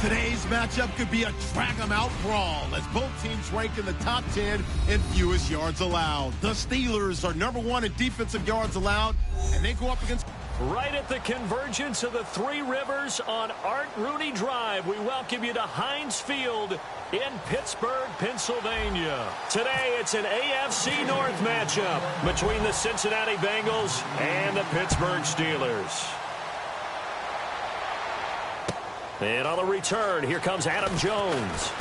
Today's matchup could be a drag-em-out brawl as both teams rank in the top 10 in fewest yards allowed. The Steelers are #1 in defensive yards allowed, and they go up against... Right at the convergence of the Three Rivers on Art Rooney Drive, we welcome you to Heinz Field in Pittsburgh, Pennsylvania. Today, it's an AFC North matchup between the Cincinnati Bengals and the Pittsburgh Steelers. And on the return, here comes Adam Jones.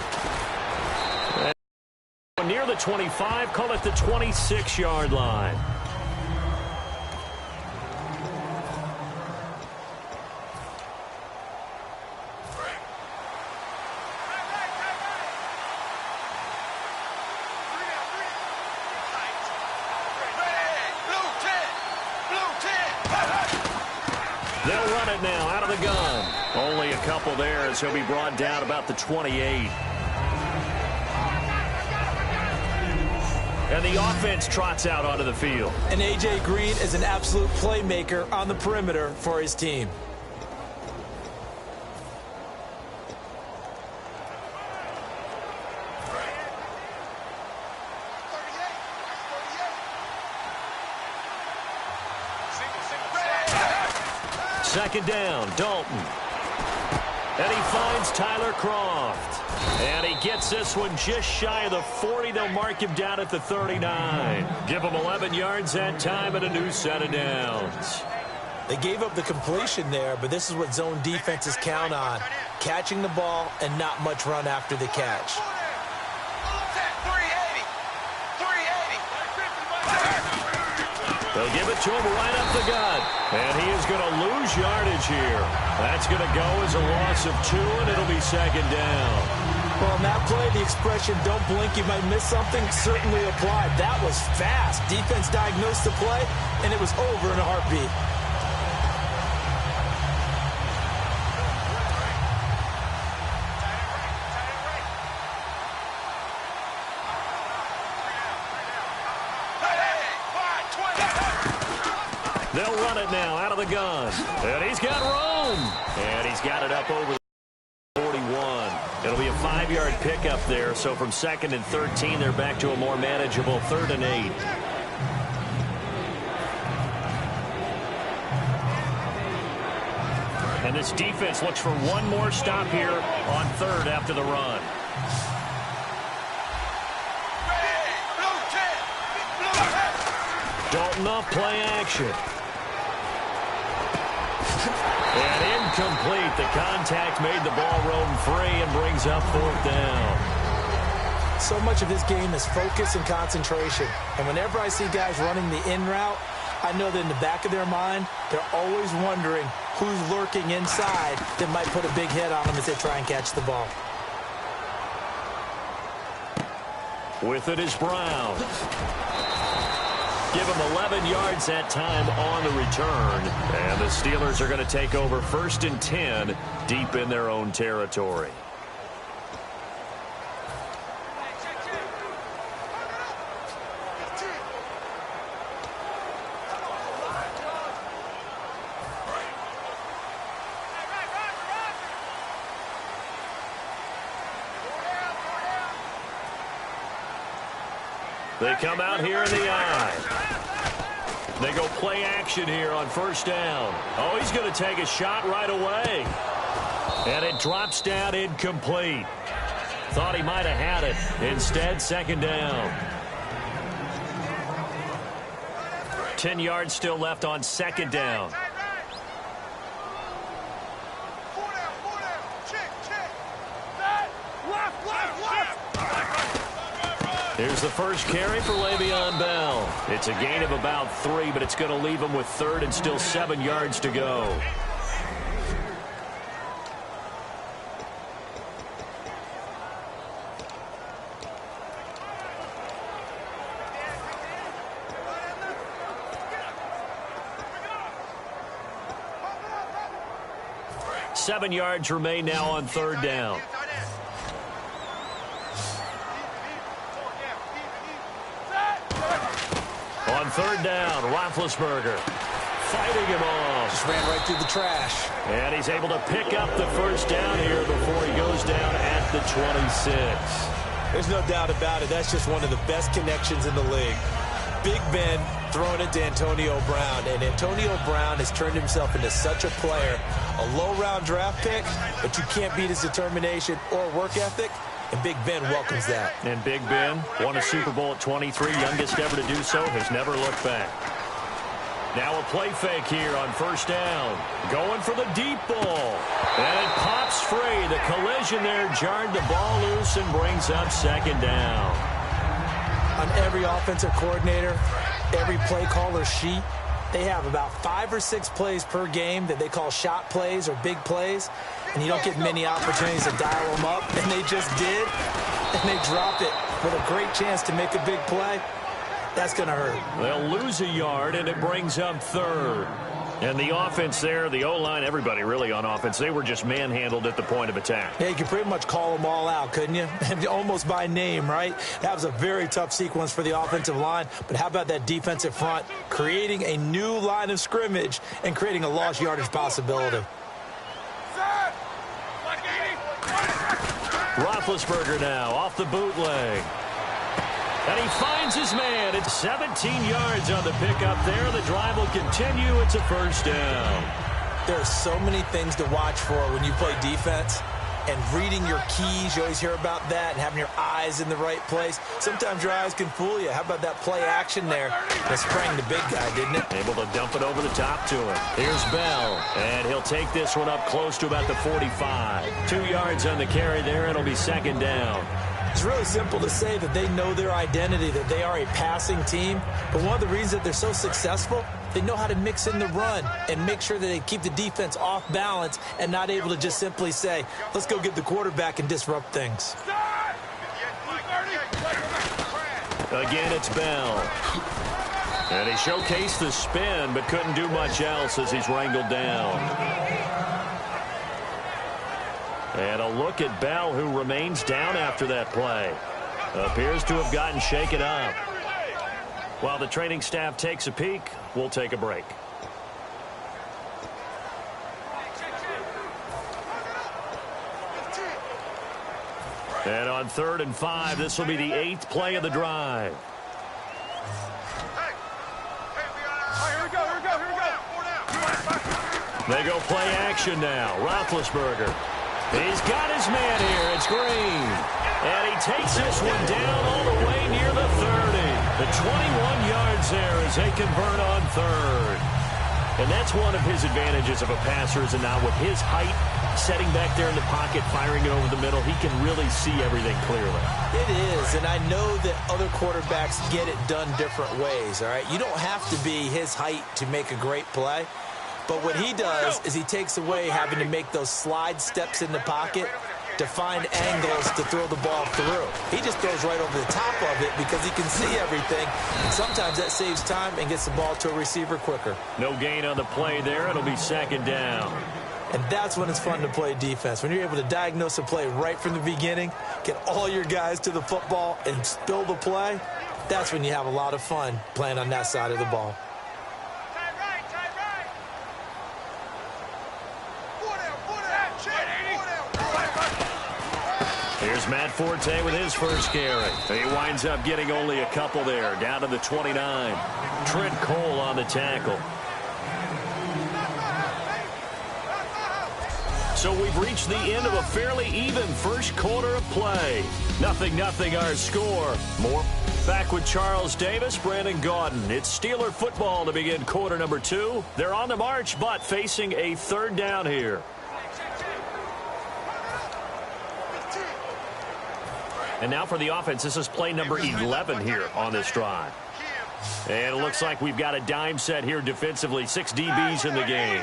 And near the 25, call it the 26-yard line. They'll run it now out of the gun. Only a couple there as he'll be brought down about the 28. And the offense trots out onto the field. And A.J. Green is an absolute playmaker on the perimeter for his team. Second down, Dalton. And he finds Tyler Croft. And he gets this one just shy of the 40. They'll mark him down at the 39. Give him 11 yards that time and a new set of downs. They gave up the completion there, but this is what zone defenses count on. Catching the ball and not much run after the catch. They'll give it to him right up the gut. And he is going to lose yardage here. That's going to go as a loss of 2, and it'll be second down. Well, in that play, the expression, don't blink, you might miss something, certainly applied. That was fast. Defense diagnosed the play, and it was over in a heartbeat. They'll run it now out of the gun. And he's got room. And he's got it up over the 41. It'll be a 5-yard pickup there. So from 2nd and 13, they're back to a more manageable 3rd and 8. And this defense looks for one more stop here on 3rd after the run. Dalton off play action. And incomplete. The contact made the ball roam free and brings up 4th down. So much of this game is focus and concentration. And whenever I see guys running the in route, I know that in the back of their mind, they're always wondering who's lurking inside that might put a big hit on them as they try and catch the ball. With it is Brown. Give him 11 yards that time on the return. And the Steelers are going to take over 1st and 10 deep in their own territory. They come out here in the eye. They go play action here on 1st down. Oh, he's going to take a shot right away. And it drops down incomplete. Thought he might have had it. Instead, 2nd down. 10 yards still left on 2nd down. Here's the first carry for Le'Veon Bell. It's a gain of about 3, but it's going to leave him with 3rd and still 7 yards to go. Seven yards remain now on 3rd down. On 3rd down, Roethlisberger fighting him off. Just ran right through the trash. And he's able to pick up the 1st down here before he 26. There's no doubt about it. That's just one of the best connections in the league. Big Ben throwing it to Antonio Brown, and Antonio Brown has turned himself into such a player. A low-round draft pick, but you can't beat his determination or work ethic, and Big Ben welcomes that. And Big Ben won a Super Bowl at 23, youngest ever to do so, has never looked back. Now a play fake here on first down. Going for the deep ball. And it pops free. The collision there jarred the ball loose and brings up second down. On every offensive coordinator, every play caller sheet, they have about 5 or 6 plays per game that they call shot plays or big plays, and you don't get many opportunities to dial them up, and they just did, and they dropped it with a great chance to make a big play. That's going to hurt. They'll lose a yard, and it brings up third. And the offense there, the O-line, everybody really on offense, they were just manhandled at the point of attack. Yeah, you could pretty much call them all out, couldn't you? Almost by name, right? That was a very tough sequence for the offensive line. But how about that defensive front creating a new line of scrimmage and creating a lost yardage possibility? Roethlisberger now off the bootleg. And he finds his man. It's 17 yards on the pickup there. The drive will continue. It's a first down. There are so many things to watch for when you play defense. And reading your keys, you always hear about that, and having your eyes in the right place. Sometimes your eyes can fool you. How about that play action there? That sprang the big guy, didn't it? Able to dump it over the top to him. Here's Bell, and he'll take this one up close to about the 45. 2 yards on the carry there. It'll be second down. It's really simple to say that they know their identity, that they are a passing team. But one of the reasons that they're so successful, they know how to mix in the run and make sure that they keep the defense off balance and not able to just simply say, let's go get the quarterback and disrupt things. Again, it's Bell. And he showcased the spin, but couldn't do much else as he's wrangled down. And a look at Bell, who remains down after that play. Appears to have gotten shaken up. While the training staff takes a peek, we'll take a break. And on 3rd and 5, this will be the 8th play of the drive. They go play action now. Roethlisberger. He's got his man here. It's Green. And he takes this one down all the way near the 30. The 21 yards there as they convert on 3rd. And that's one of his advantages of a passer, is now with his height, setting back there in the pocket, firing it over the middle, he can really see everything clearly. It is, and I know that other quarterbacks get it done different ways, all right? You don't have to be his height to make a great play. But what he does is he takes away having to make those slide steps in the pocket to find angles to throw the ball through. He just throws right over the top of it because he can see everything. And sometimes that saves time and gets the ball to a receiver quicker. No gain on the play there. It'll be second down. And that's when it's fun to play defense. When you're able to diagnose a play right from the beginning, get all your guys to the football and spill the play, that's when you have a lot of fun playing on that side of the ball. Here's Matt Forte with his first carry. He winds up getting only a couple there, down to the 29. Trent Cole on the tackle. So we've reached the end of a fairly even first quarter of play. 0-0 our score. More back with Charles Davis, Brandon Gaudin. It's Steeler football to begin quarter number 2. They're on the march, but facing a 3rd down here. And now for the offense, this is play number 11 here on this drive. And it looks like we've got a dime set here defensively. 6 DBs in the game.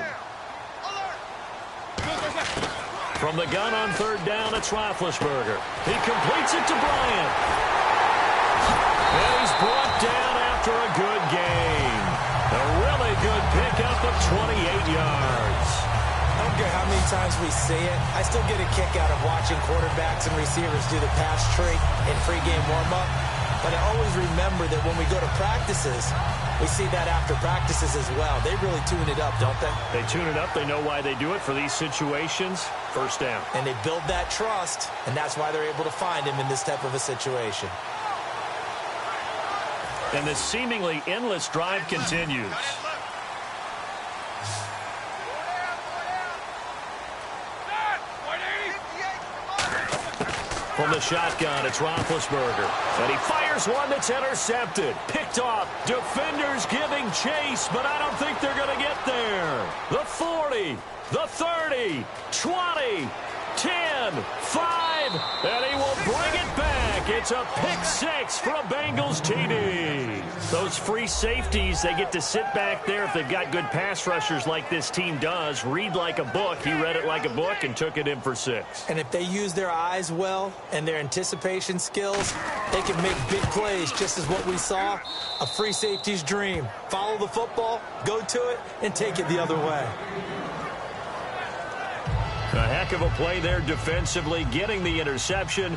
From the gun on 3rd down, it's Roethlisberger. He completes it to Bryant. And he's brought down after a good gain. A really good pickup of 28 yards. I don't care how many times we see it, I still get a kick out of watching quarterbacks and receivers do the pass tree in pregame warm-up. But I always remember that when we go to practices, we see that after practices as well. They really tune it up, don't they? They tune it up. They know why they do it for these situations. First down. And they build that trust, and that's why they're able to find him in this type of a situation. And this seemingly endless drive continues. From the shotgun, it's Roethlisberger. And he fires one that's intercepted. Picked off. Defenders giving chase, but I don't think they're going to get there. The 40, the 30, 20, 10, 5, and he will bring it back. It's a pick six for a Bengals TD. Those free safeties, they get to sit back there if they've got good pass rushers like this team does. Read like a book. He read it like a book and took it in for 6. And if they use their eyes well and their anticipation skills, they can make big plays, just as what we saw, a free safety's dream. Follow the football, go to it, and take it the other way. A heck of a play there defensively, getting the interception,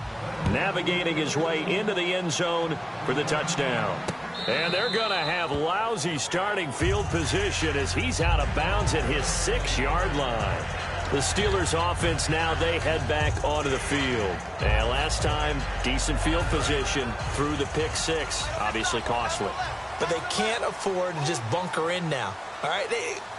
navigating his way into the end zone for the touchdown. And they're going to have lousy starting field position as he's out of bounds at his 6-yard line. The Steelers offense now, they head back onto the field. And last time, decent field position through the pick 6, obviously costly. But they can't afford to just bunker in now. All right,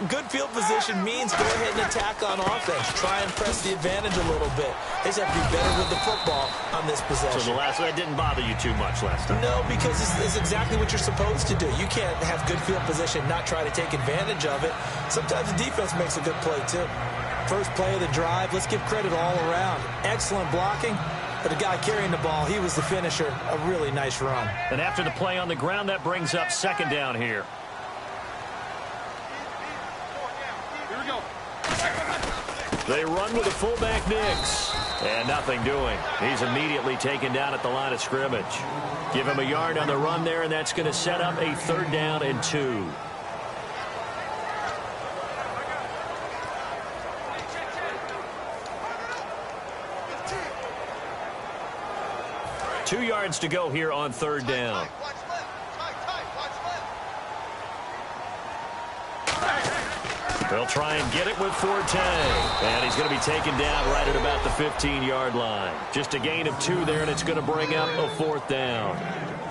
good field position means go ahead and attack on offense. Try and press the advantage a little bit. They just have to be better with the football on this possession. So that didn't bother you too much last time? No, because it's exactly what you're supposed to do. You can't have good field position, not try to take advantage of it. Sometimes the defense makes a good play, too. First play of the drive, let's give credit all around. Excellent blocking. But the guy carrying the ball, he was the finisher. A really nice run. And after the play on the ground, that brings up second down here. They run with a fullback Nix. And nothing doing. He's immediately taken down at the line of scrimmage. Give him a yard on the run there, and that's going to set up a 3rd down and 2. Two yards to go here on 3rd down. They'll try and get it with Forte. And he's going to be taken down right at about the 15-yard line. Just a gain of 2 there, and it's going to bring up a 4th down.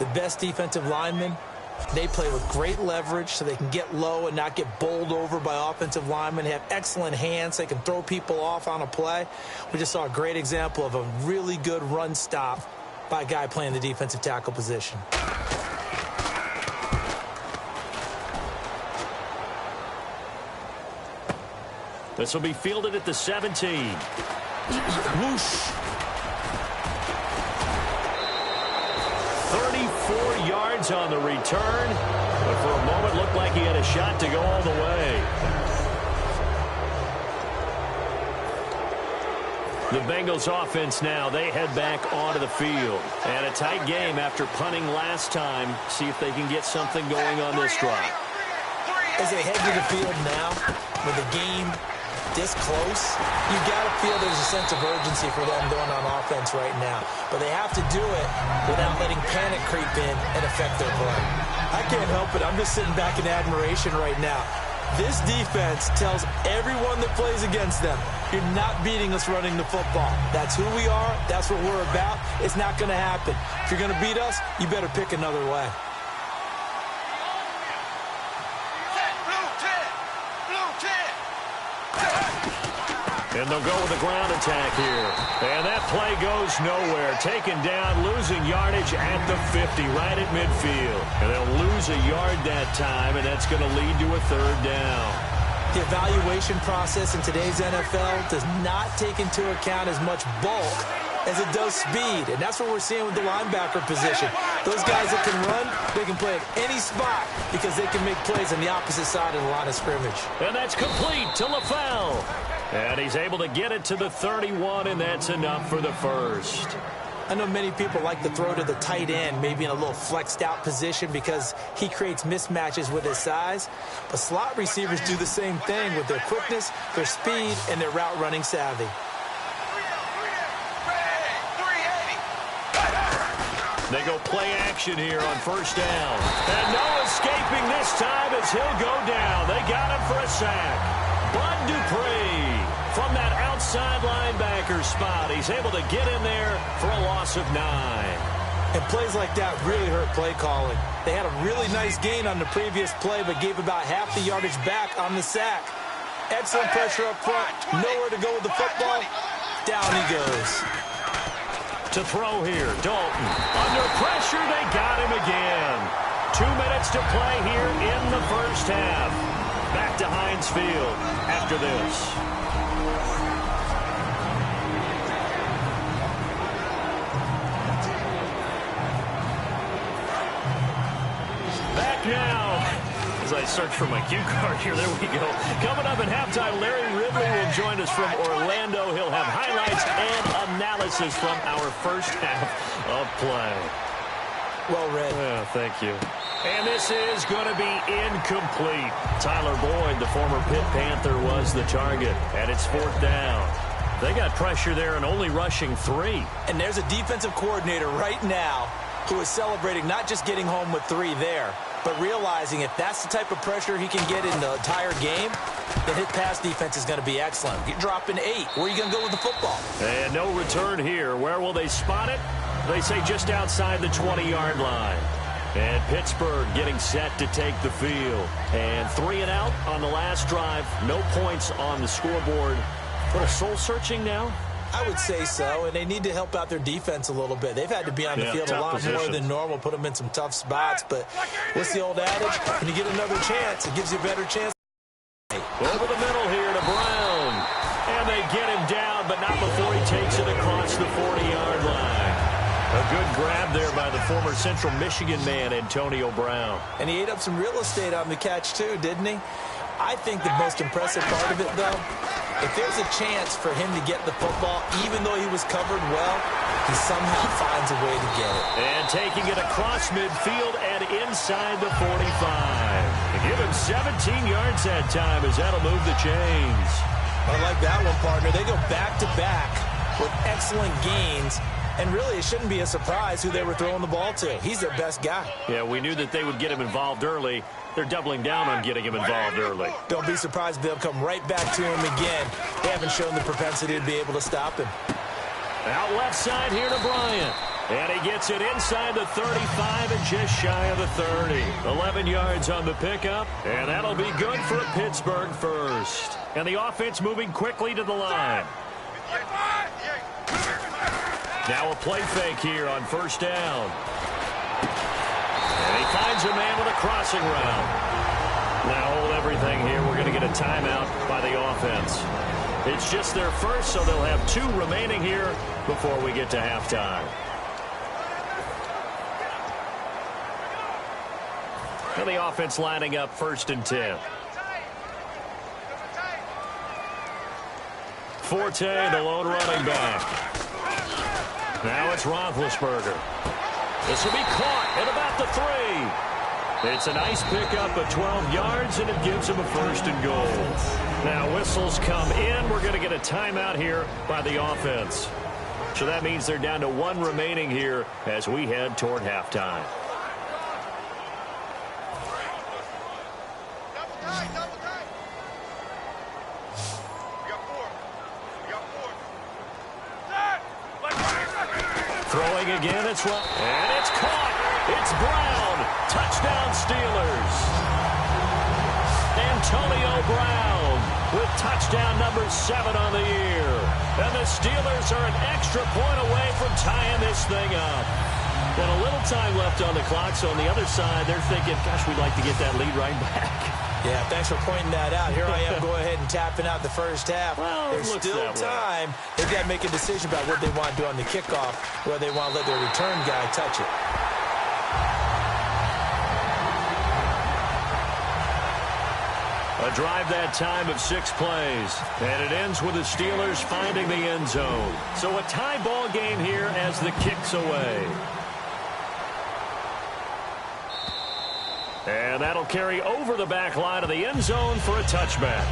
The best defensive linemen, they play with great leverage so they can get low and not get bowled over by offensive linemen. They have excellent hands. They can throw people off on a play. We just saw a great example of a really good run stop by a guy playing the defensive tackle position. This will be fielded at the 17. Whoosh. 34 yards on the return. But for a moment, looked like he had a shot to go all the way. The Bengals offense now, they head back onto the field. And a tight game after punting last time. See if they can get something going on this drive. As they head to the field now, with the game this close, you got to feel there's a sense of urgency for them going on offense right now. But they have to do it without letting panic creep in and affect their play. I can't help it. I'm just sitting back in admiration right now. This defense tells everyone that plays against them, you're not beating us running the football. That's who we are. That's what we're about. It's not going to happen. If you're going to beat us, you better pick another way. And they'll go with the ground attack here. And that play goes nowhere. Taken down, losing yardage at the 50, right at midfield. And they'll lose a yard that time, and that's going to lead to a 3rd down. The evaluation process in today's NFL does not take into account as much bulk as it does speed. And that's what we're seeing with the linebacker position. Those guys that can run, they can play at any spot because they can make plays on the opposite side of the line of scrimmage. And that's complete to LaFell. And he's able to get it to the 31, and that's enough for the 1st. I know many people like to throw to the tight end, maybe in a little flexed out position because he creates mismatches with his size. But slot receivers do the same thing with their quickness, their speed, and their route running savvy. They go play action here on first down. And no escaping this time as he'll go down. They got him for a sack. Bud Dupree from that outside linebacker spot. He's able to get in there for a loss of 9. And plays like that really hurt play calling. They had a really nice gain on the previous play, but gave about half the yardage back on the sack. Excellent pressure up front. Nowhere to go with the football. Down he goes. To throw here, Dalton. Under pressure, they got him again. 2 minutes to play here in the first half. Back to Heinz Field after this. Back now. As I search for my cue card here, there we go. Coming up at halftime, Larry Ridley will join us from Orlando. He'll have highlights and analysis from our first half of play. Well read. Oh, thank you. And this is going to be incomplete. Tyler Boyd, the former Pitt Panther, was the target. And it's 4th down. They got pressure there and only rushing 3. And there's a defensive coordinator right now who is celebrating not just getting home with 3 there, but realizing if that's the type of pressure he can get in the entire game, then his pass defense is going to be excellent. You're dropping 8. Where are you going to go with the football? And no return here. Where will they spot it? They say just outside the 20-yard line. And Pittsburgh getting set to take the field. And 3 and out on the last drive. No points on the scoreboard. What, a soul-searching now? I would say so, and they need to help out their defense a little bit. They've had to be on the field a lot more than normal, put them in some tough spots. But what's the old adage? When you get another chance, it gives you a better chance. Over the middle here to Brown. And they get him down, but not before he takes it across the 40-yard line. A good grab there by the former Central Michigan man, Antonio Brown. And he ate up some real estate on the catch, too, didn't he? I think the most impressive part of it, though, if there's a chance for him to get the football, even though he was covered well, he somehow finds a way to get it. And taking it across midfield and inside the 45. Give him 17 yards that time as that'll move the chains. I like that one, partner. They go back-to-back with excellent gains. And really, it shouldn't be a surprise who they were throwing the ball to. He's their best guy. Yeah, we knew that they would get him involved early. They're doubling down on getting him involved early. Don't be surprised if they'll come right back to him again. They haven't shown the propensity to be able to stop him. Out left side here to Bryant. And he gets it inside the 35 and just shy of the 30. 11 yards on the pickup. And that'll be good for a Pittsburgh first. And the offense moving quickly to the line. Now a play fake here on first down. And he finds a man with a crossing route. Now hold everything here. We're going to get a timeout by the offense. It's just their first, so they'll have 2 remaining here before we get to halftime. And the offense lining up 1st and 10. Forte, the lone running back. Now it's Roethlisberger. This will be caught at about the 3. It's a nice pickup of 12 yards, and it gives him a 1st and goal. Now whistles come in. We're going to get a timeout here by the offense. So that means they're down to 1 remaining here as we head toward halftime. Throwing again, it's left, and it's caught. It's Brown. Touchdown Steelers. Antonio Brown with touchdown number 7 on the year. And the Steelers are an extra point away from tying this thing up. And a little time left on the clock, so on the other side, they're thinking, gosh, we'd like to get that lead right back. Yeah, thanks for pointing that out. Here I am, go ahead and tapping out the first half. Well, there's still time. They've got to make a decision about what they want to do on the kickoff, whether they want to let their return guy touch it. A drive that time of 6 plays. And it ends with the Steelers finding the end zone. So a tie ball game here as the kick's away. And that'll carry over the back line of the end zone for a touchback.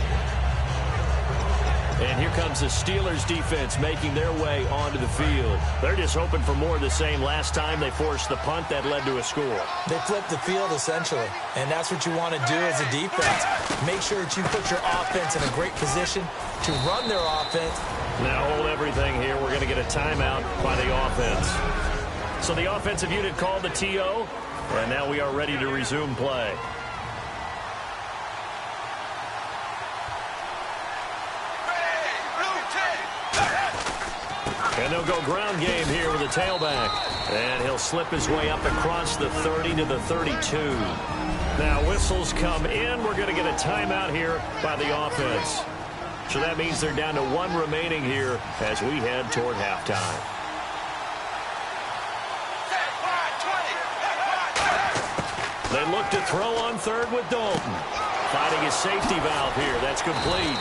And here comes the Steelers defense making their way onto the field. They're just hoping for more of the same. Last time they forced the punt that led to a score. They flipped the field, essentially. And that's what you want to do as a defense. Make sure that you put your offense in a great position to run their offense. Now hold everything here. We're going to get a timeout by the offense. So the offensive unit called the TO. And now we are ready to resume play. And they'll go ground game here with a tailback. And he'll slip his way up across the 30 to the 32. Now whistles come in. We're going to get a timeout here by the offense. So that means they're down to 1 remaining here as we head toward halftime. They look to throw on third with Dalton. Finding his safety valve here. That's complete.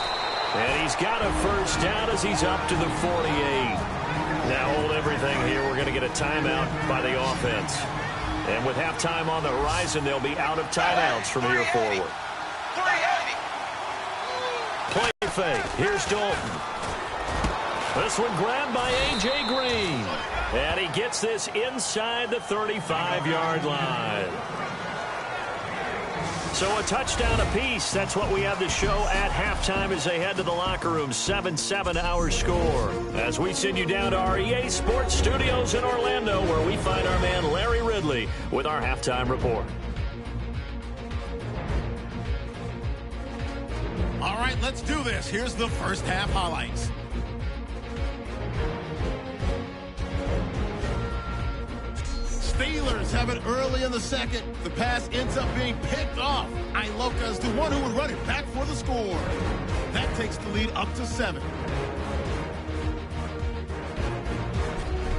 And he's got a first down as he's up to the 48. Now hold everything here. We're going to get a timeout by the offense. And with halftime on the horizon, they'll be out of timeouts from here forward. Play fake. Here's Dalton. This one grabbed by A.J. Green. And he gets this inside the 35-yard line. So a touchdown apiece. That's what we have to show at halftime as they head to the locker room. 7-7 our score. As we send you down to our EA Sports Studios in Orlando, where we find our man Larry Ridley with our halftime report. All right, let's do this. Here's the first half highlights. Steelers have it early in the second. The pass ends up being picked off. Iloka is the one who would run it back for the score. That takes the lead up to 7.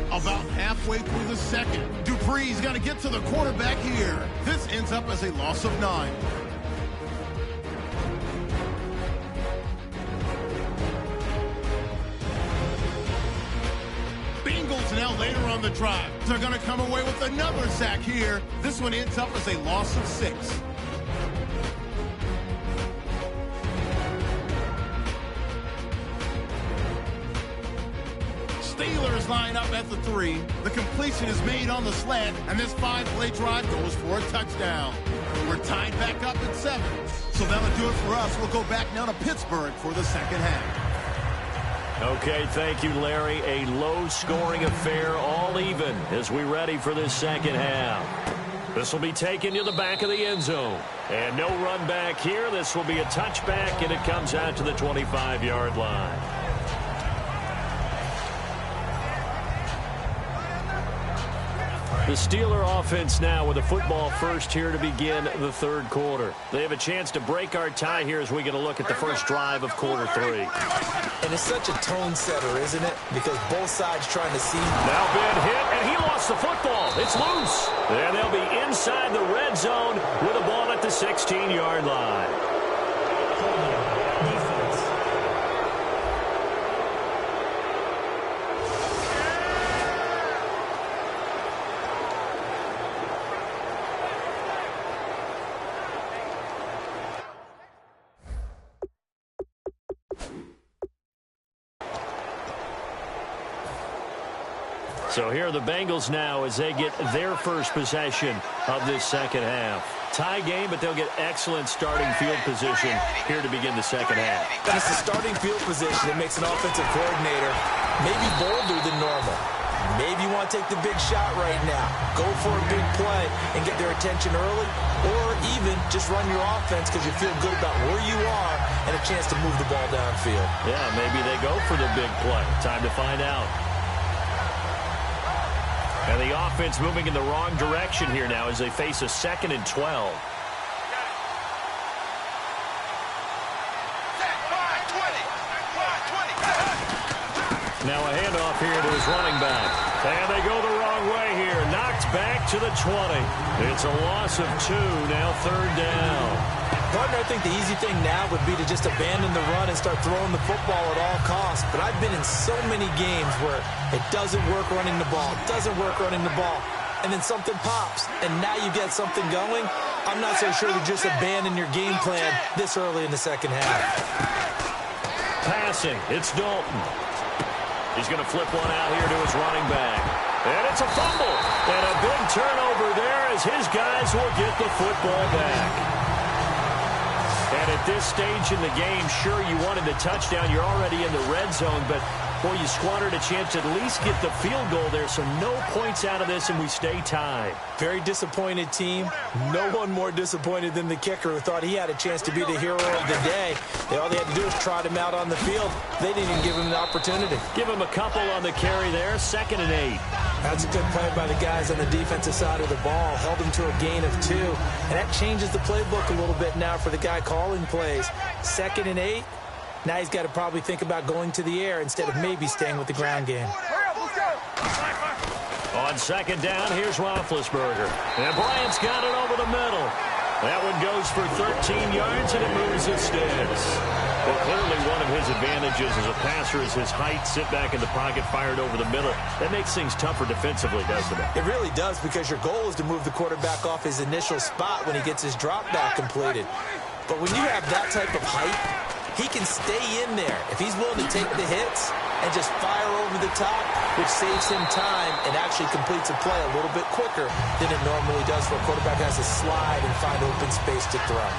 About halfway through the second, Dupree's got to get to the quarterback here. This ends up as a loss of 9. Bengals now later on the drive. They're going to come away with another sack here. This one ends up as a loss of 6. Steelers line up at the 3. The completion is made on the slant, and this 5-play drive goes for a touchdown. We're tied back up at 7. So that'll do it for us. We'll go back now to Pittsburgh for the second half. Okay, thank you, Larry. A low-scoring affair, all even, as we ready for this second half. This will be taken to the back of the end zone. And no run back here. This will be a touchback, and it comes out to the 25-yard line. The Steeler offense now with a football first here to begin the third quarter. They have a chance to break our tie here as we get a look at the first drive of quarter 3. And it's such a tone setter, isn't it? Because both sides trying to see. Now Ben hit, and he lost the football. It's loose. And they'll be inside the red zone with a ball at the 16-yard line. So here are the Bengals now as they get their first possession of this second half. Tie game, but they'll get excellent starting field position here to begin the second half. And it's the starting field position that makes an offensive coordinator maybe bolder than normal. Maybe you want to take the big shot right now. Go for a big play and get their attention early, or even just run your offense because you feel good about where you are and a chance to move the ball downfield. Yeah, maybe they go for the big play. Time to find out. And the offense moving in the wrong direction here now as they face a 2nd and 12. Now a handoff here to his running back. And they go the wrong way here. Knocked back to the 20. It's a loss of 2. Now 3rd down. Partner, I think the easy thing now would be to just abandon the run and start throwing the football at all costs. But I've been in so many games where it doesn't work running the ball, and then something pops, and now you get something going. I'm not so sure to just abandon your game plan this early in the second half. passing. It's Dalton. He's going to flip one out here to his running back. And it's a fumble. And a big turnover there as his guys will get the football back. And at this stage in the game, sure, you wanted a touchdown. You're already in the red zone, but boy, you squandered a chance to at least get the field goal there, so no points out of this, and we stay tied. Very disappointed team. No one more disappointed than the kicker, who thought he had a chance to be the hero of the day. All they had to do was trot him out on the field. They didn't even give him the opportunity. Give him a couple on the carry there, 2nd and 8. That's a good play by the guys on the defensive side of the ball. Held him to a gain of 2. And that changes the playbook a little bit now for the guy calling plays. 2nd and 8. Now he's got to probably think about going to the air instead of maybe staying with the ground game. On 2nd down, here's Roethlisberger. And Bryant's got it over the middle. That one goes for 13 yards, and it moves his sticks. Well, clearly one of his advantages as a passer is his height. Sit back in the pocket, fired over the middle. That makes things tougher defensively, doesn't it? It really does, because your goal is to move the quarterback off his initial spot when he gets his drop back completed. But when you have that type of height, he can stay in there if he's willing to take the hits and just fire over the top, which saves him time and actually completes a play a little bit quicker than it normally does for a quarterback who has to slide and find open space to throw.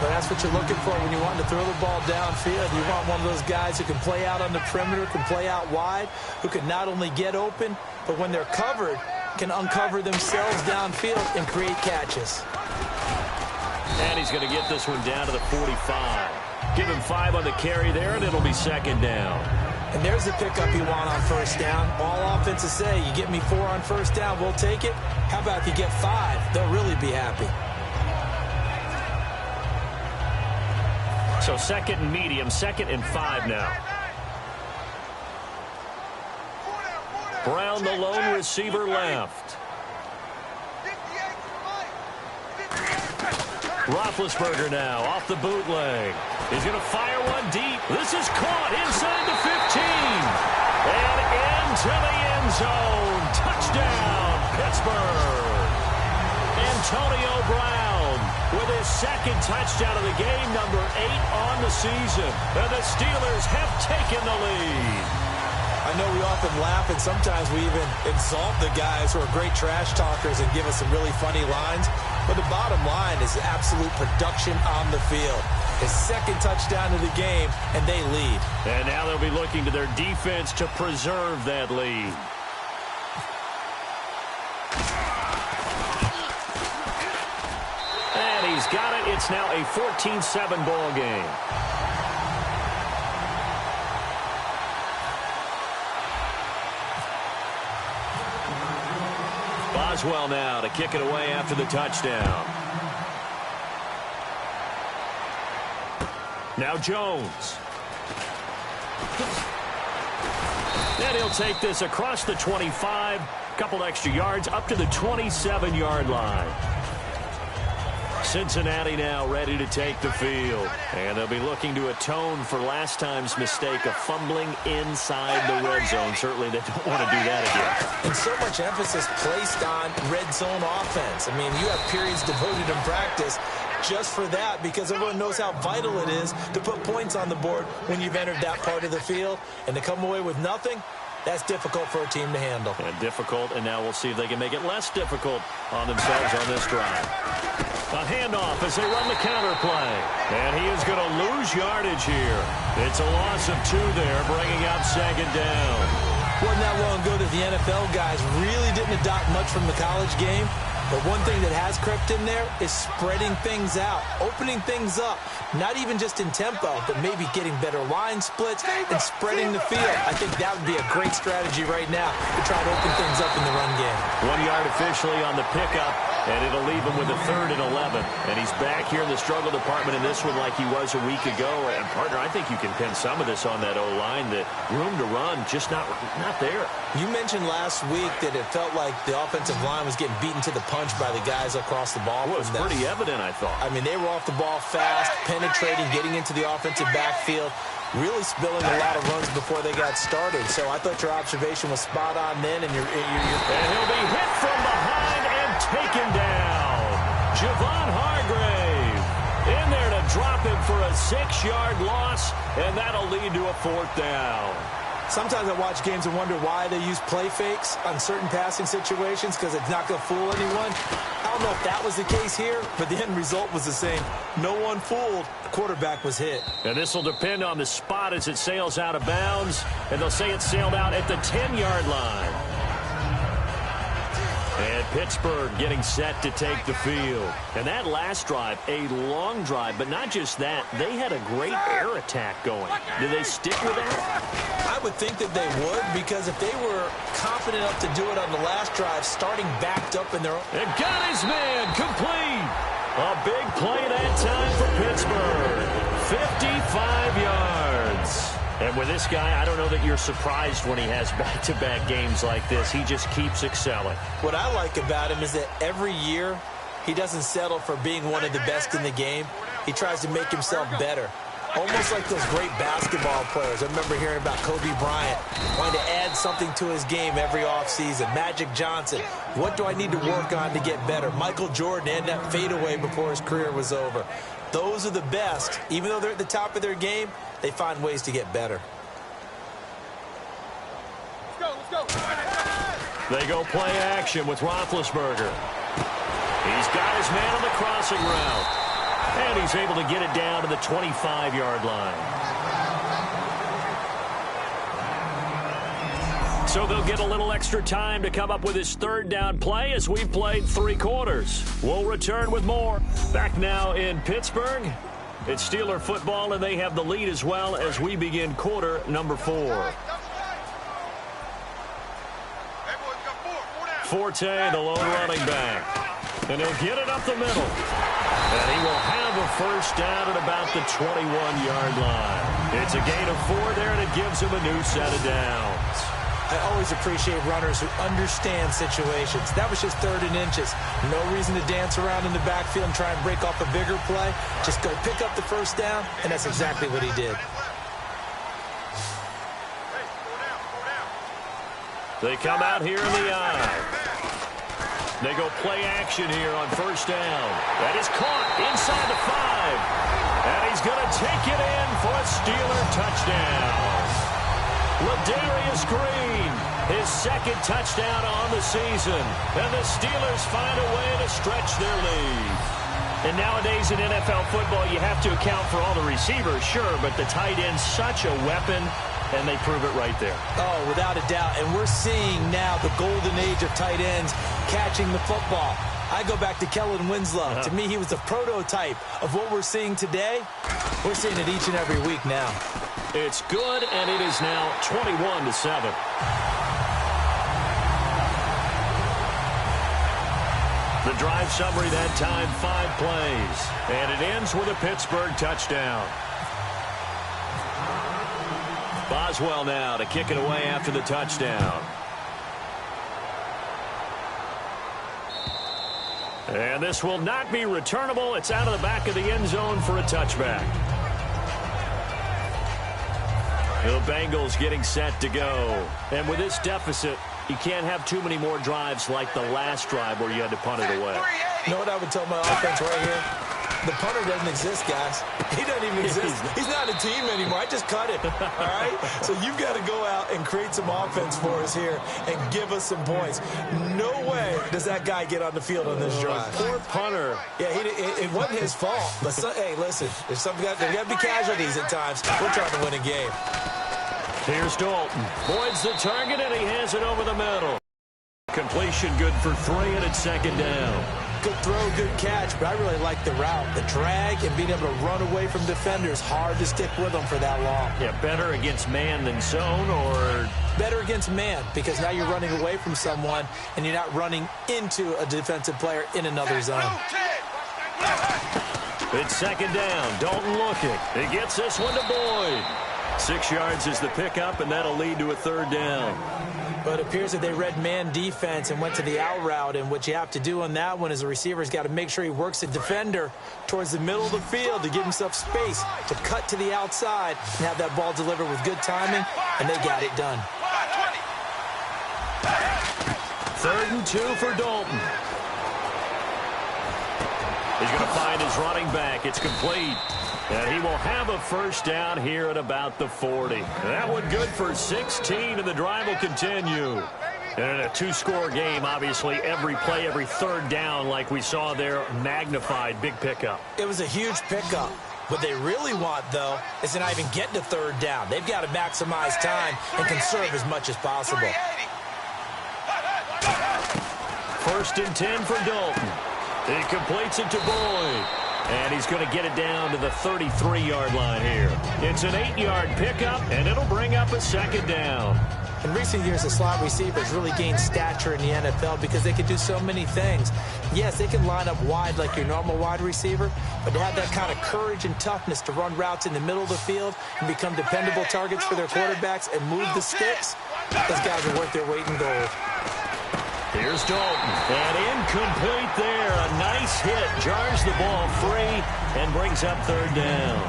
But that's what you're looking for when you want to throw the ball downfield. You want one of those guys who can play out on the perimeter, can play out wide, who can not only get open, but when they're covered, can uncover themselves downfield and create catches. And he's going to get this one down to the 45. Give him 5 on the carry there, and it'll be 2nd down. And there's the pickup you want on 1st down. All offenses say, you get me 4 on 1st down, we'll take it. How about if you get 5? They'll really be happy. So 2nd and medium, 2nd and 5 now. Brown, the lone receiver, left. Roethlisberger now off the bootleg. He's going to fire one deep. This is caught inside the 15. And into the end zone. Touchdown, Pittsburgh. Antonio Brown with his 2nd touchdown of the game, number 8 on the season. And the Steelers have taken the lead. I know we often laugh, and sometimes we even exalt the guys who are great trash talkers and give us some really funny lines. But the bottom line is absolute production on the field. His 2nd touchdown of the game, and they lead. And now they'll be looking to their defense to preserve that lead. And he's got it. It's now a 14-7 ball game. Boswell now to kick it away after the touchdown. Now Jones. And he'll take this across the 25. Couple extra yards up to the 27-yard line. Cincinnati now ready to take the field. And they'll be looking to atone for last time's mistake of fumbling inside the red zone. Certainly they don't want to do that again. And so much emphasis placed on red zone offense. I mean, you have periods devoted in practice just for that, because everyone knows how vital it is to put points on the board when you've entered that part of the field. And to come away with nothing, that's difficult for a team to handle. And difficult, and now we'll see if they can make it less difficult on themselves on this drive. A handoff as they run the counter play. And he is going to lose yardage here. It's a loss of 2 there, bringing out 2nd down. Wasn't that long ago that the NFL guys really didn't adopt much from the college game. But one thing that has crept in there is spreading things out, opening things up, not even just in tempo, but maybe getting better line splits and spreading the field. I think that would be a great strategy right now to try to open things up in the run game. 1 yard officially on the pickup, and it'll leave him with a 3rd and 11. And he's back here in the struggle department in this one like he was a week ago. And, partner, I think you can pin some of this on that O-line. The room to run just not there. You mentioned last week that it felt like the offensive line was getting beaten to the punch by the guys across the ball. Well, it was pretty evident, I thought. I mean, they were off the ball fast, penetrating, getting into the offensive backfield, really spilling a lot of runs before they got started. So I thought your observation was spot on then. And he'll be hit from behind and taken down. Javon Hargrave in there to drop him for a 6-yard loss, and that'll lead to a 4th down. Sometimes I watch games and wonder why they use play fakes on certain passing situations, because it's not going to fool anyone. I don't know if that was the case here, but the end result was the same. No one fooled. The quarterback was hit. And this will depend on the spot as it sails out of bounds, and they'll say it sailed out at the 10-yard line. And Pittsburgh getting set to take the field. And that last drive, a long drive, but not just that. They had a great air attack going. Do they stick with that? I would think that they would, because if they were confident enough to do it on the last drive, starting backed up in their own... And got his man complete. A big play that time for Pittsburgh. 55 yards. And with this guy, I don't know that you're surprised when he has back-to-back games like this. He just keeps excelling. What I like about him is that every year he doesn't settle for being one of the best in the game. He tries to make himself better. Almost like those great basketball players. I remember hearing about Kobe Bryant wanting to add something to his game every offseason. Magic Johnson, what do I need to work on to get better? Michael Jordan had that fadeaway before his career was over. Those are the best. Even though they're at the top of their game, they find ways to get better. Let's go. They go play action with Roethlisberger. He's got his man on the crossing route. And he's able to get it down to the 25-yard line. So they'll get a little extra time to come up with his 3rd down play as we've played 3 quarters. We'll return with more. Back now in Pittsburgh. It's Steeler football, and they have the lead as well as we begin quarter number 4. Forte, the lone running back. And he'll get it up the middle. And he will have a 1st down at about the 21-yard line. It's a gain of 4 there, and it gives him a new set of downs. I always appreciate runners who understand situations. That was just 3rd and inches. No reason to dance around in the backfield and try and break off a bigger play. Just go pick up the 1st down, and that's exactly what he did. They come out here in the eye. They go play action here on 1st down. That is caught inside the 5. And he's going to take it in for a Steeler touchdown. Ladarius Green, his 2nd touchdown on the season. And the Steelers find a way to stretch their lead. And nowadays in NFL football, you have to account for all the receivers, sure, but the tight end's such a weapon, and they prove it right there. Oh, without a doubt. And we're seeing now the golden age of tight ends catching the football. I go back to Kellen Winslow. To me, he was a prototype of what we're seeing today. We're seeing it each and every week now. It's good, and it is now 21-7. The drive summary that time, 5 plays. And it ends with a Pittsburgh touchdown. Boswell now to kick it away after the touchdown. And this will not be returnable. It's out of the back of the end zone for a touchback. The Bengals getting set to go. And with this deficit, you can't have too many more drives like the last drive where you had to punt it away. You know what I would tell my offense right here? The punter doesn't exist, guys. He doesn't even exist. He's not a team anymore. I just cut it, all right? So you've got to go out and create some offense for us here and give us some points. No way does that guy get on the field on this drive. Poor punter. Yeah, it wasn't his fault. But hey, listen, there's got to be casualties at times. We're trying to win a game. Here's Dalton. Boyd's the target, and he has it over the middle. Completion good for 3, and it's 2nd down. Good throw, good catch, but I really like the route. The drag and being able to run away from defenders, hard to stick with them for that long. Yeah, better against man than zone, or? Better against man, because now you're running away from someone, and you're not running into a defensive player in another zone. It's 2nd down. Dalton looking. He gets this one to Boyd. 6 yards is the pickup, and that'll lead to a 3rd down. But it appears that they read man defense and went to the out route, and what you have to do on that one is the receiver's got to make sure he works the defender towards the middle of the field to give himself space to cut to the outside and have that ball delivered with good timing, and they got it done. 3rd and 2 for Dalton. He's going to find his running back. It's complete. And he will have a first down here at about the 40. That one good for 16, and the drive will continue. And in a two-score game, obviously, every play, every third down, like we saw there, magnified, big pickup. It was a huge pickup. What they really want, though, is to not even get to third down. They've got to maximize time and conserve as much as possible. First and 10 for Dalton. He completes it to Boyd. And he's going to get it down to the 33-yard line here. It's an 8-yard pickup, and it'll bring up a second down. In recent years, the slot receivers really gained stature in the NFL because they can do so many things. Yes, they can line up wide like your normal wide receiver, but to have that kind of courage and toughness to run routes in the middle of the field and become dependable targets for their quarterbacks and move the sticks, those guys are worth their weight in gold. Here's Dalton, and incomplete there. A nice hit, jars the ball free, and brings up third down.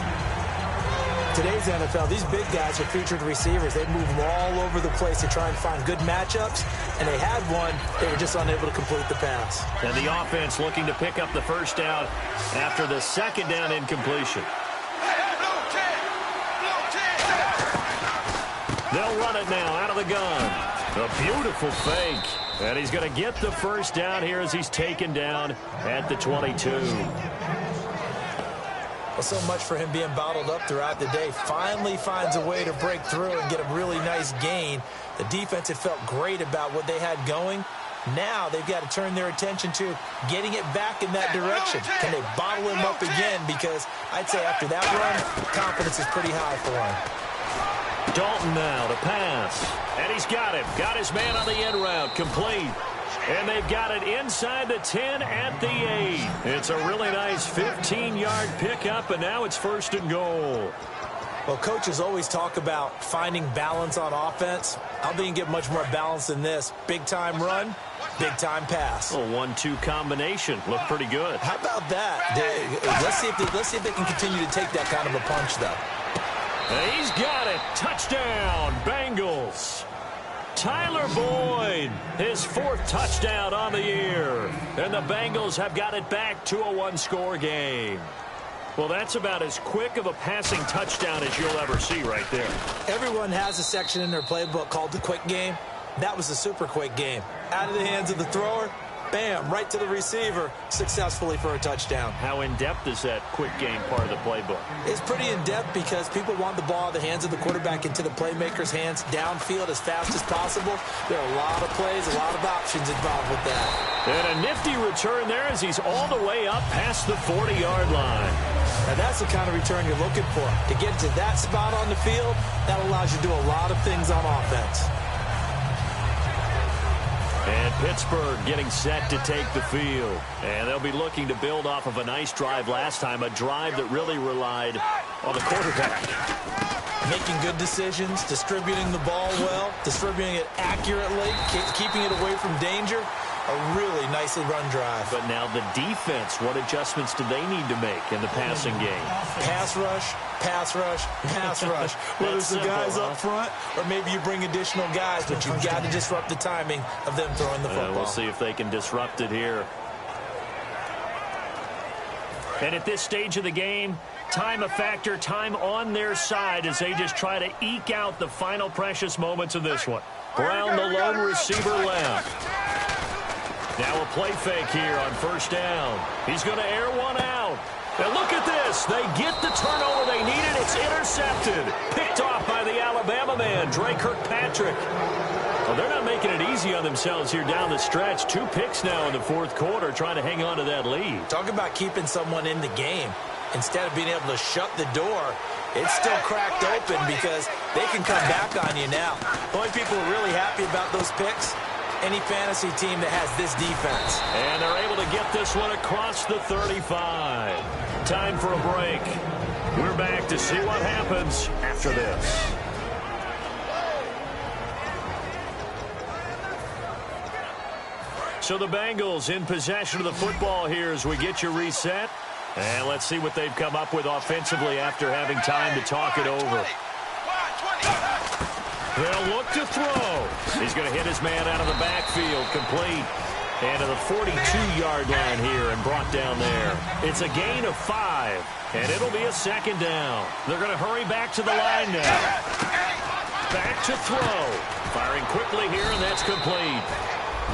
Today's NFL, these big guys are featured receivers. They move them all over the place to try and find good matchups, and they had one. They were just unable to complete the pass. And the offense looking to pick up the first down after the second down incompletion. They'll run it now out of the gun. A beautiful fake. And he's going to get the first down here as he's taken down at the 22. Well, so much for him being bottled up throughout the day. Finally finds a way to break through and get a really nice gain. The defense had felt great about what they had going. Now they've got to turn their attention to getting it back in that direction. Can they bottle him up again? Because I'd say after that run, confidence is pretty high for him. Dalton now to pass. And he's got him. Got his man on the end route. Complete. And they've got it inside the 10 at the 8. It's a really nice 15-yard pickup, and now it's first and goal. Well, coaches always talk about finding balance on offense. I don't think you can get much more balance than this. Big-time run, big-time pass. A 1-2 combination. Looked pretty good. How about that? Let's see if they can continue to take that kind of a punch, though. And he's got it. Touchdown, Bengals. Tyler Boyd, his 4th touchdown on the year. And the Bengals have got it back to a 1-score game. Well, that's about as quick of a passing touchdown as you'll ever see right there. Everyone has a section in their playbook called the quick game. That was a super quick game. Out of the hands of the thrower, bam, right to the receiver, successfully for a touchdown. How in-depth is that quick game part of the playbook? It's pretty in-depth because people want the ball in the hands of the quarterback into the playmaker's hands downfield as fast as possible. There are a lot of plays, a lot of options involved with that. And a nifty return there as he's all the way up past the 40-yard line. And that's the kind of return you're looking for. To get to that spot on the field, that allows you to do a lot of things on offense. And Pittsburgh getting set to take the field. And they'll be looking to build off of a nice drive last time, a drive that really relied on the quarterback. Making good decisions, distributing the ball well, distributing it accurately, keeping it away from danger. A really nicely run drive. But now the defense, what adjustments do they need to make in the passing game? Pass rush, pass rush, pass rush. Whether it's the guys up front or maybe you bring additional guys, but you've got to disrupt the timing of them throwing the football. We'll see if they can disrupt it here. And at this stage of the game, time a factor, time on their side as they just try to eke out the final precious moments of this one. Brown, the lone receiver left. Now a play fake here on first down. He's going to air one out. And look at this. They get the turnover they needed. It's intercepted. Picked off by the Alabama man, Dre Kirkpatrick. Well, they're not making it easy on themselves here down the stretch. 2 picks now in the 4th quarter, trying to hang on to that lead. Talk about keeping someone in the game. Instead of being able to shut the door, it's still cracked open because they can come back on you now. The only people who are really happy about those picks, any fantasy team that has this defense. And they're able to get this one across the 35. Time for a break. We're back to see what happens after this. So the Bengals in possession of the football here as we get you reset. And let's see what they've come up with offensively after having time to talk it over. They'll look to throw. He's going to hit his man out of the backfield. Complete. And to the 42-yard line here and brought down there. It's a gain of 5, and it'll be a second down. They're going to hurry back to the line now. Back to throw. Firing quickly here, and that's complete.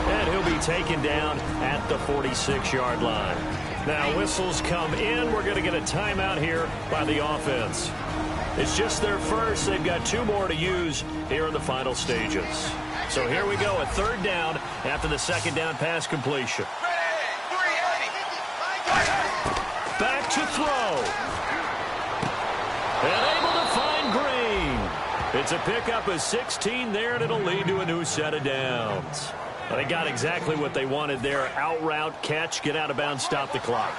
And he'll be taken down at the 46-yard line. Now whistles come in. We're going to get a timeout here by the offense. It's just their first. They've got 2 more to use here in the final stages. So here we go, a third down after the second down pass completion. Back to throw. And able to find Green. It's a pickup of 16 there, and it'll lead to a new set of downs. They got exactly what they wanted there. Out route, catch, get out of bounds, stop the clock.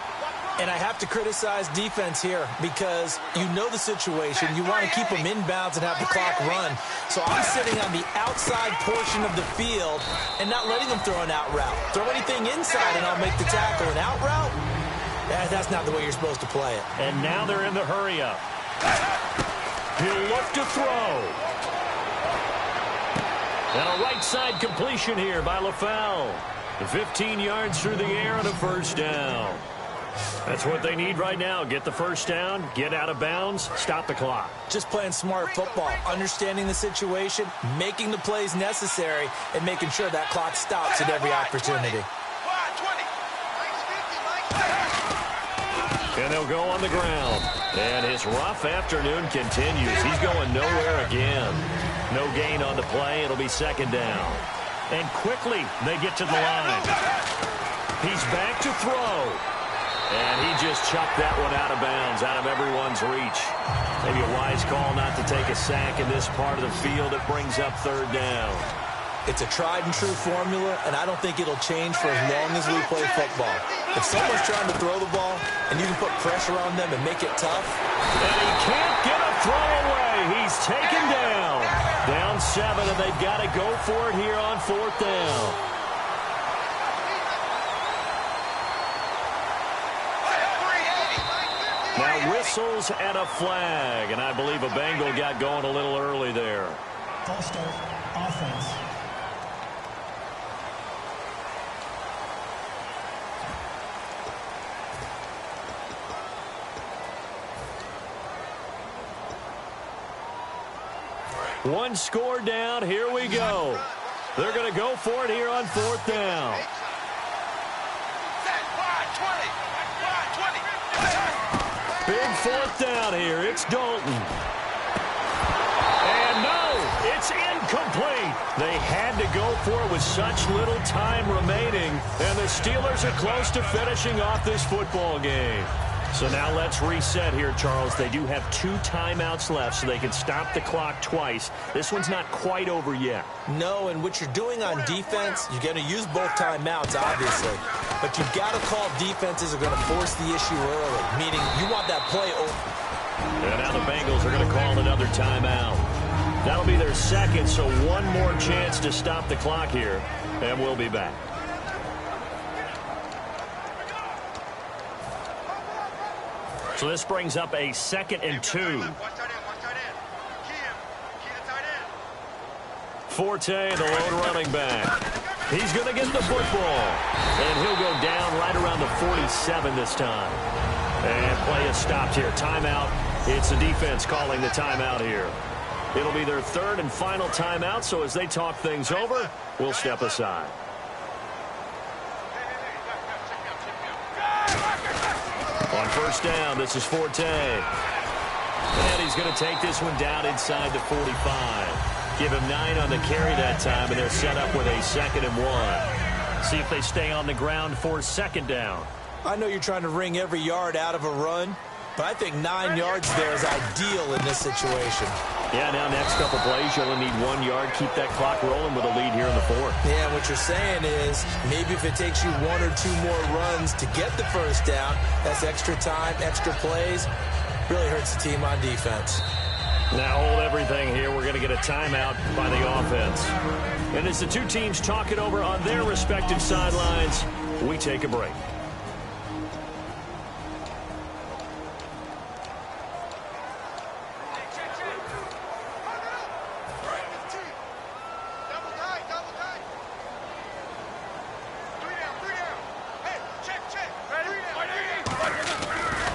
And I have to criticize defense here because you know the situation. You want to keep them inbounds and have the clock run. So I'm sitting on the outside portion of the field and not letting them throw an out route. Throw anything inside and I'll make the tackle. An out route? That's not the way you're supposed to play it. And now they're in the hurry up. He'll look to throw. And a right side completion here by LaFell. 15 yards through the air and a first down. That's what they need right now. Get the first down, get out of bounds, stop the clock. Just playing smart football, understanding the situation, making the plays necessary, and making sure that clock stops at every opportunity. And they'll go on the ground. And his rough afternoon continues. He's going nowhere again. No gain on the play. It'll be second down. And quickly they get to the line. He's back to throw. And he just chucked that one out of bounds, out of everyone's reach. Maybe a wise call not to take a sack in this part of the field. It brings up third down. It's a tried and true formula, and I don't think it'll change for as long as we play football. If someone's trying to throw the ball, and you can put pressure on them and make it tough. And he can't get a throw away. He's taken down. Down 7, and they've got to go for it here on fourth down. Now whistles and a flag, and I believe a Bengal got going a little early there. False start, offense. One score down. Here we go. They're going to go for it here on fourth down. Big fourth down here. It's Dalton. And no, it's incomplete. They had to go for it with such little time remaining. And the Steelers are close to finishing off this football game. So now let's reset here, Charles. They do have 2 timeouts left, so they can stop the clock twice. This one's not quite over yet. No, and what you're doing on defense, you're going to use both timeouts, obviously. But you've got to call defenses are going to force the issue early, meaning you want that play over. And now the Bengals are going to call another timeout. That'll be their second, so one more chance to stop the clock here, and we'll be back. So this brings up a 2nd and 2. Forte, the lone running back. He's going to get the football. And he'll go down right around the 47 this time. And play is stopped here. Timeout. It's the defense calling the timeout here. It'll be their 3rd and final timeout, so as they talk things over, we'll step aside. On first down, this is Forte. And he's going to take this one down inside the 45. Give him 9 on the carry that time, and they're set up with a 2nd and 1. See if they stay on the ground for second down. I know you're trying to wring every yard out of a run, but I think 9 yards there is ideal in this situation. Yeah, now next couple plays, you only need 1 yard. Keep that clock rolling with a lead here in the 4th. Yeah, what you're saying is maybe if it takes you 1 or 2 more runs to get the first down, that's extra time, extra plays. Really hurts the team on defense. Now hold everything here. We're going to get a timeout by the offense. And as the two teams talk it over on their respective sidelines, we take a break.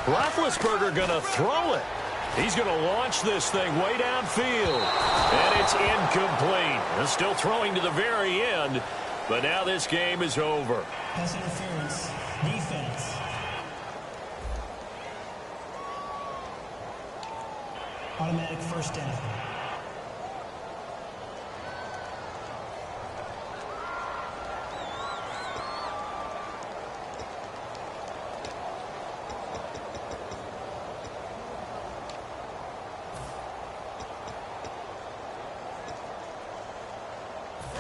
Roethlisberger going to throw it. He's going to launch this thing way downfield. And it's incomplete. They're still throwing to the very end, but now this game is over. Pass interference. Defense. Automatic first down.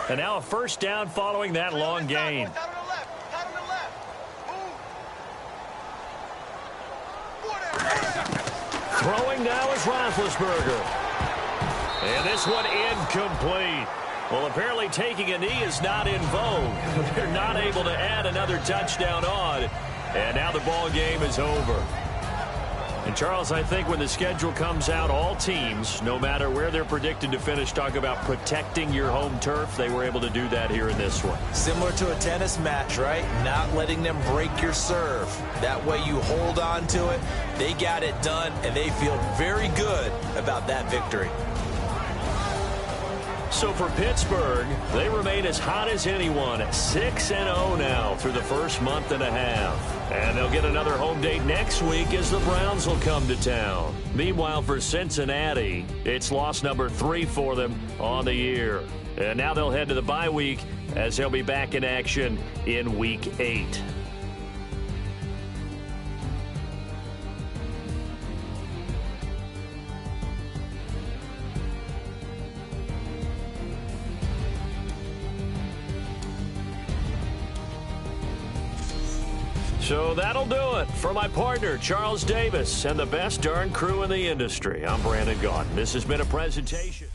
And now a first down following that long gain. Throwing now is Roethlisberger. And this one incomplete. Well, apparently taking a knee is not in vogue. They're not able to add another touchdown on. And now the ball game is over. And, Charles, I think when the schedule comes out, all teams, no matter where they're predicted to finish, talk about protecting your home turf. They were able to do that here in this one. Similar to a tennis match, right? Not letting them break your serve. That way you hold on to it. They got it done, and they feel very good about that victory. So for Pittsburgh, they remain as hot as anyone at 6-0 now through the first month and a half. And they'll get another home date next week as the Browns will come to town. Meanwhile, for Cincinnati, it's loss number 3 for them on the year. And now they'll head to the bye week as they'll be back in action in Week 8. So that'll do it. For my partner, Charles Davis, and the best darn crew in the industry, I'm Brandon Gaudin. This has been a presentation.